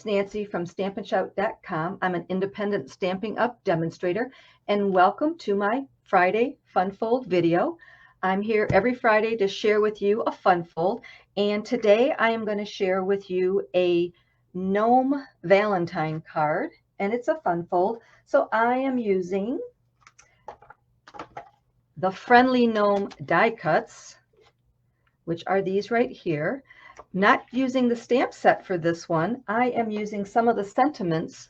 it's Nancy from StampInShout.com. I'm an independent Stampin' Up! Demonstrator, and welcome to my Friday Fun Fold video. I'm here every Friday to share with you a fun fold, and today I am going to share with you a Gnome Valentine card, and it's a fun fold. So I am using the Friendly Gnome die cuts, which are these right here. Not using the stamp set for this one. I am using some of the sentiments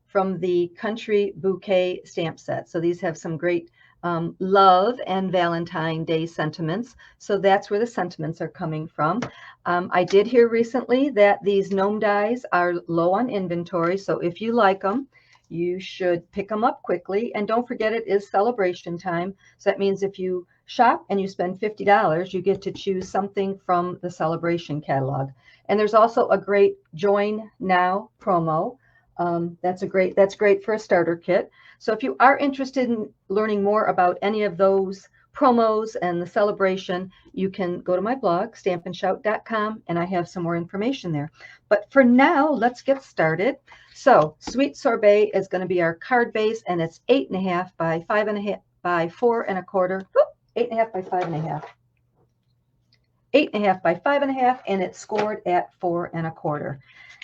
from the Country Bouquet stamp set. So these have some great love and Valentine Day sentiments. So that's where the sentiments are coming from. I did hear recently that these gnome dies are low on inventory. So if you like them, you should pick them up quickly. And don't forget, it is celebration time. So that means if you shop and you spend $50, you get to choose something from the celebration catalog. And there's also a great Join Now promo. That's great for a starter kit. So if you are interested in learning more about any of those promos and the celebration, you can go to my blog, StampInShout.com, and I have some more information there. But for now, let's get started. So Sweet Sorbet is going to be our card base, and it's 8.5 by 5.5 by 4 1/4. 8.5 by 5.5. 8.5 by 5.5, and it's scored at 4 1/4.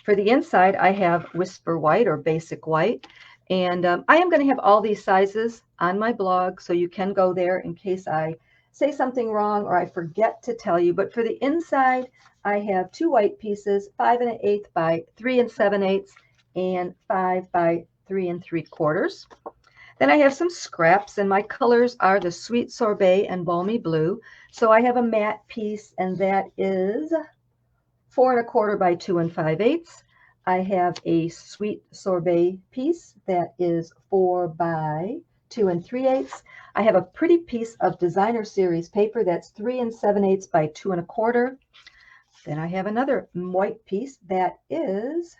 For the inside, I have Whisper White or Basic White, and I am going to have all these sizes on my blog, so you can go there in case I say something wrong or I forget to tell you. But for the inside, I have 2 white pieces, 5 1/8 by 3 7/8, and 5 by 3 3/4. Then I have some scraps, and my colors are the Sweet Sorbet and Balmy Blue. So I have a matte piece, and that is 4 1/4 by 2 5/8. I have a Sweet Sorbet piece that is 4 by 2 3/8. I have a pretty piece of Designer Series paper that's 3 7/8 by 2 1/4. Then I have another white piece that is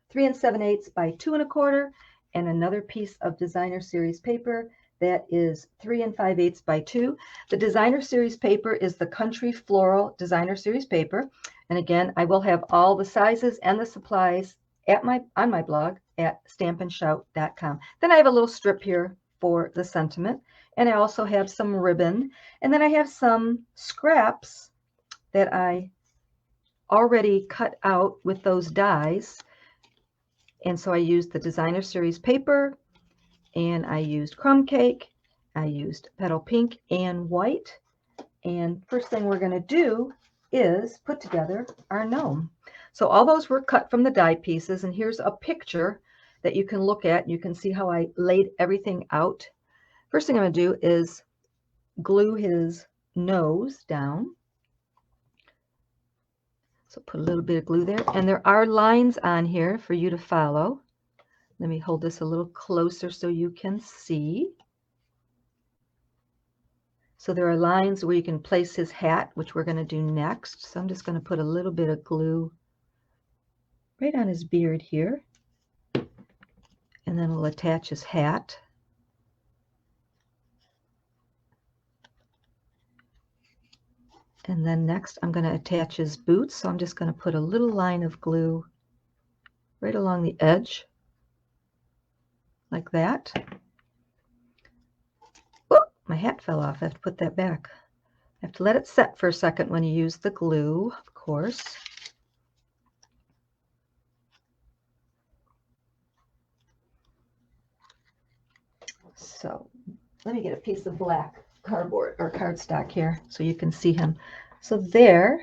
3 7/8 by 2 1/4. And another piece of Designer Series paper that is 3 5/8 by 2. The Designer Series paper is the Country Floral Designer Series paper. And again, I will have all the sizes and the supplies on my blog at StampInShout.com. Then I have a little strip here for the sentiment. And I also have some ribbon. And then I have some scraps that I already cut out with those dies. And so I used the Designer Series paper, and I used Crumb Cake, I used Petal Pink and White. And first thing we're going to do is put together our gnome. So all those were cut from the die pieces, and here's a picture that you can look at. You can see how I laid everything out. First thing I'm going to do is glue his nose down. So put a little bit of glue there, and there are lines on here for you to follow. Let me hold this a little closer so you can see. So there are lines where you can place his hat, which we're going to do next. So I'm just going to put a little bit of glue right on his beard here, and then we'll attach his hat. And then next, I'm going to attach his boots. So I'm just going to put a little line of glue right along the edge, like that. Oh, my hat fell off. I have to put that back. I have to let it set for a second when you use the glue, of course. So let me get a piece of black cardboard or cardstock here so you can see him. So there's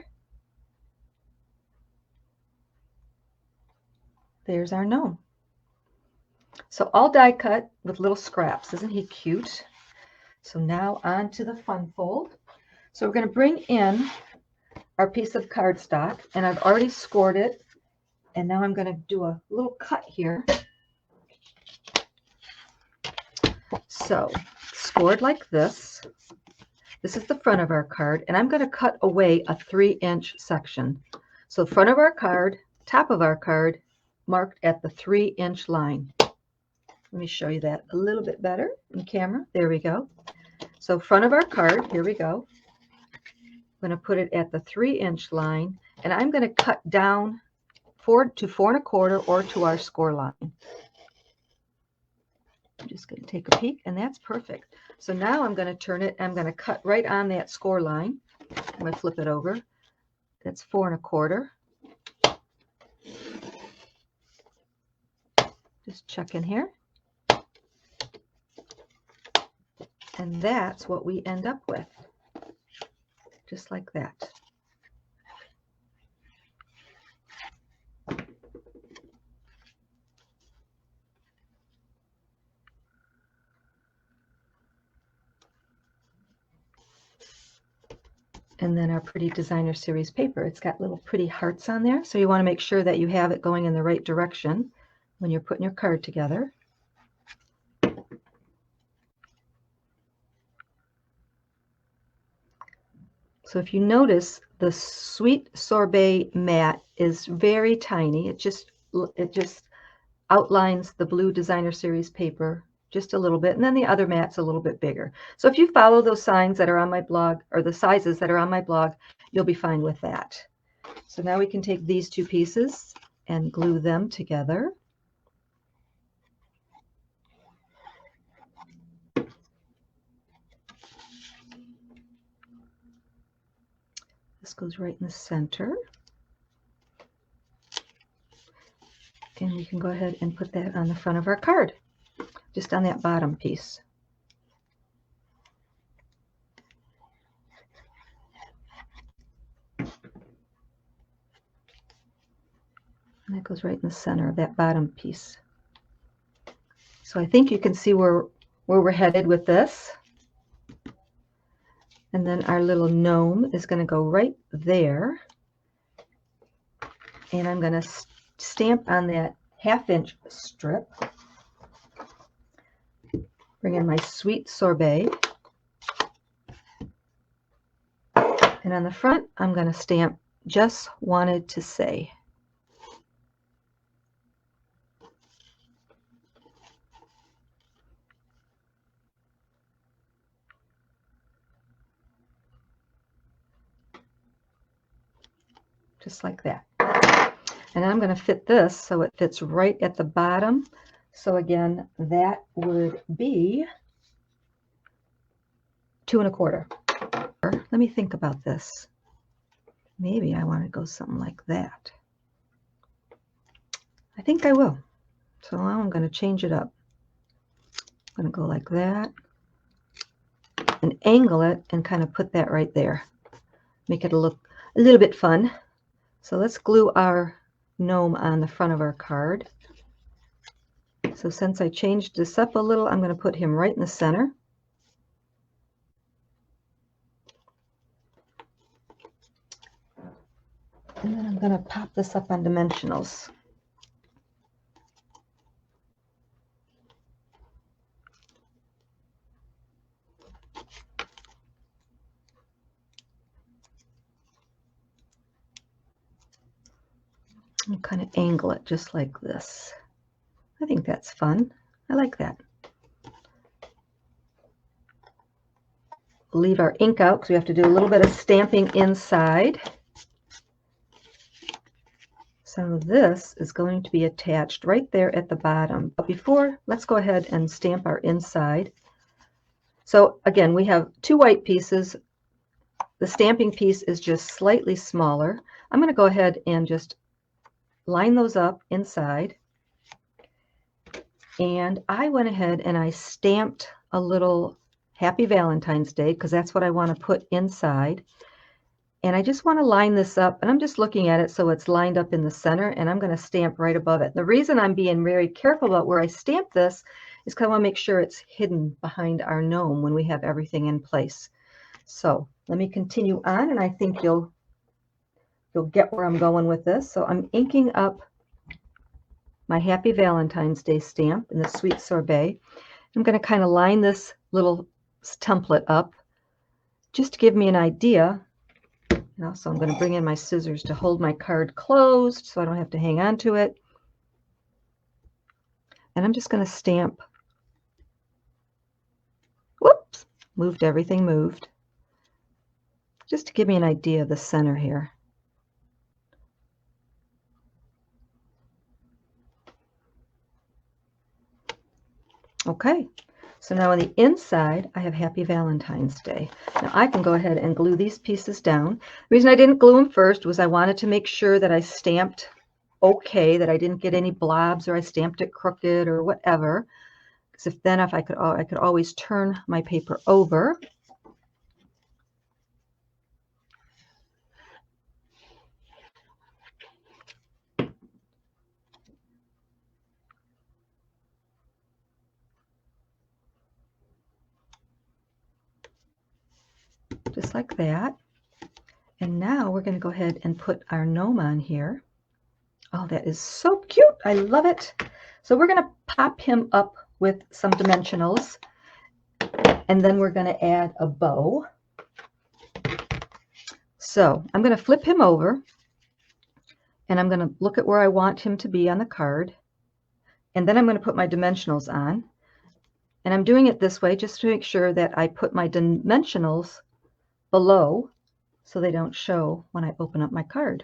our gnome. So all die cut with little scraps. Isn't he cute? So now on to the fun fold. So we're going to bring in our piece of cardstock, and I've already scored it, and now I'm going to do a little cut here. So scored like this. This is the front of our card, and I'm going to cut away a 3-inch section. So front of our card, top of our card, marked at the 3-inch line. Let me show you that a little bit better in camera. There we go. So front of our card, here we go. I'm going to put it at the 3-inch line, and I'm going to cut down 4 to 4 1/4 or to our score line. I'm just going to take a peek, and that's perfect. So now I'm going to turn it. I'm going to cut right on that score line. I'm going to flip it over. That's 4 1/4. Just check in here. And that's what we end up with. Just like that. And then our pretty designer series paper. It's got little pretty hearts on there. So you want to make sure that you have it going in the right direction when you're putting your card together. So if you notice, the Sweet Sorbet mat is very tiny. It just outlines the blue designer series paper just a little bit, and then the other mat's a little bit bigger. So if you follow those signs that are on my blog, or the sizes that are on my blog, you'll be fine with that. So now we can take these two pieces and glue them together. This goes right in the center. And we can go ahead and put that on the front of our card, just on that bottom piece. And that goes right in the center of that bottom piece. So I think you can see where we're headed with this. And then our little gnome is going to go right there. And I'm going to stamp on that 1/2 inch strip. Bring in my Sweet Sorbet. And on the front, I'm going to stamp Just Wanted to Say. Just like that. And I'm going to fit this so it fits right at the bottom. So again, that would be 2 1/4. Let me think about this. Maybe I want to go something like that. I think I will. So now I'm going to change it up. I'm going to go like that and angle it and kind of put that right there. Make it look a little bit fun. So let's glue our gnome on the front of our card. So since I changed this up a little, I'm going to put him right in the center. And then I'm going to pop this up on dimensionals. And kind of angle it just like this. I think that's fun. I like that. We'll leave our ink out because we have to do a little bit of stamping inside. So this is going to be attached right there at the bottom. But before, let's go ahead and stamp our inside. So again, we have 2 white pieces. The stamping piece is just slightly smaller. I'm going to go ahead and just line those up inside. And I went ahead and I stamped a little Happy Valentine's Day because that's what I want to put inside. And I just want to line this up, and I'm just looking at it so it's lined up in the center, and I'm going to stamp right above it. The reason I'm being very careful about where I stamp this is because I want to make sure it's hidden behind our gnome when we have everything in place. So let me continue on, and I think you'll get where I'm going with this. So I'm inking up my Happy Valentine's Day stamp in the Sweet Sorbet. I'm going to kind of line this little template up just to give me an idea. And also I'm going to bring in my scissors to hold my card closed so I don't have to hang on to it. And I'm just going to stamp. Whoops, moved everything, moved. Just to give me an idea of the center here. Okay, so now on the inside, I have Happy Valentine's Day. Now I can go ahead and glue these pieces down. The reason I didn't glue them first was I wanted to make sure that I stamped okay, that I didn't get any blobs or I stamped it crooked or whatever. Because if I could always turn my paper over. Just like that. And now we're going to go ahead and put our gnome on here. Oh, that is so cute. I love it. So we're going to pop him up with some dimensionals. And then we're going to add a bow. So I'm going to flip him over. And I'm going to look at where I want him to be on the card. And then I'm going to put my dimensionals on. And I'm doing it this way just to make sure that I put my dimensionals below so they don't show when I open up my card.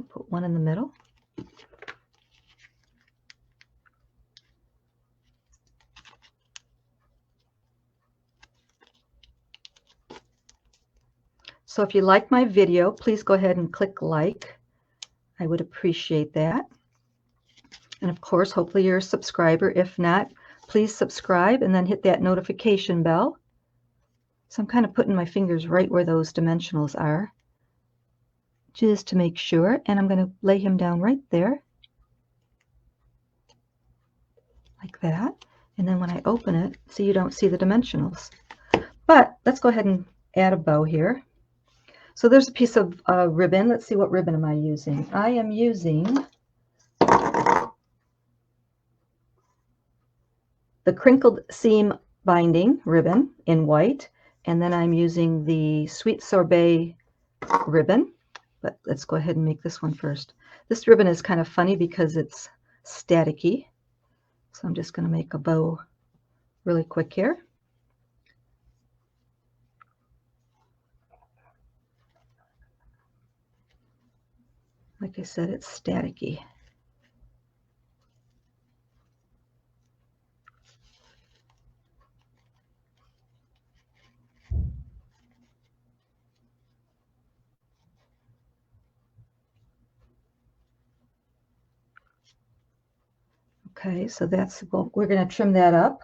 Put one in the middle. So if you like my video, please go ahead and click like. I would appreciate that. And of course, hopefully you're a subscriber. If not, please subscribe and then hit that notification bell. So I'm kind of putting my fingers right where those dimensionals are, just to make sure. And I'm going to lay him down right there, like that. And then when I open it, see, you don't see the dimensionals. But let's go ahead and add a bow here. So there's a piece of ribbon. Let's see, what ribbon am I using? I am using the crinkled seam binding ribbon in white, and then I'm using the sweet sorbet ribbon. But let's go ahead and make this one first. This ribbon is kind of funny because it's staticky. So I'm just going to make a bow really quick here. Like I said, it's staticky. Okay, so that's, well, we're going to trim that up.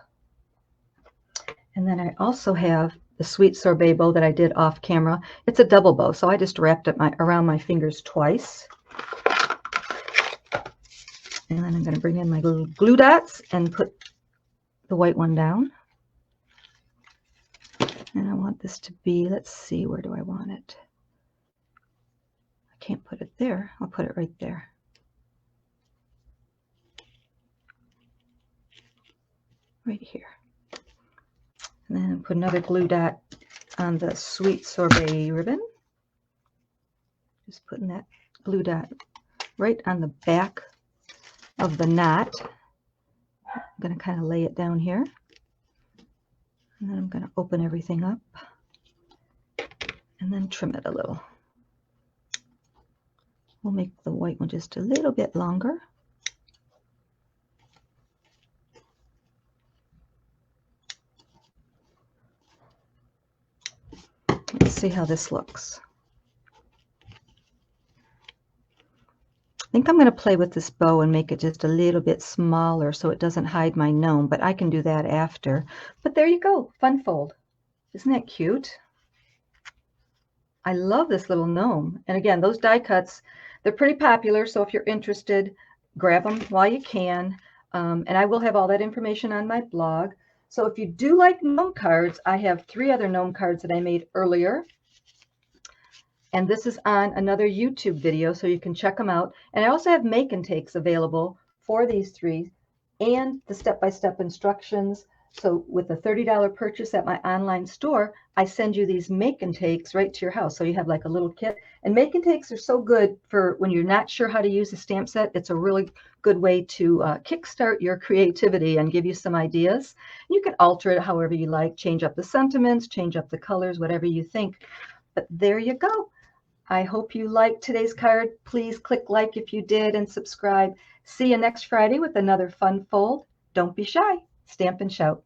And then I also have the sweet sorbet bow that I did off camera. It's a double bow, so I just wrapped it around my fingers twice. And then I'm going to bring in my little glue dots and put the white one down. And I want this to be, let's see, where do I want it? I can't put it there. I'll put it right there. Right here. And then put another glue dot on the sweet sorbet ribbon. Just putting that glue dot right on the back of the knot. I'm going to kind of lay it down here. And then I'm going to open everything up and then trim it a little. We'll make the white one just a little bit longer. Let's see how this looks. I think I'm going to play with this bow and make it just a little bit smaller so it doesn't hide my gnome, but I can do that after. But there you go, fun fold. Isn't that cute? I love this little gnome. And again, those die cuts, they're pretty popular, so if you're interested, grab them while you can. And I will have all that information on my blog. So if you do like gnome cards, I have 3 other gnome cards that I made earlier. And this is on another YouTube video, so you can check them out. And I also have make and takes available for these 3 and the step-by-step instructions. So with a $30 purchase at my online store, I send you these make and takes right to your house. So you have like a little kit. And make and takes are so good for when you're not sure how to use a stamp set. It's a really good way to kickstart your creativity and give you some ideas. You can alter it however you like, change up the sentiments, change up the colors, whatever you think. But there you go. I hope you liked today's card. Please click like if you did and subscribe. See you next Friday with another fun fold. Don't be shy. Stamp and shout.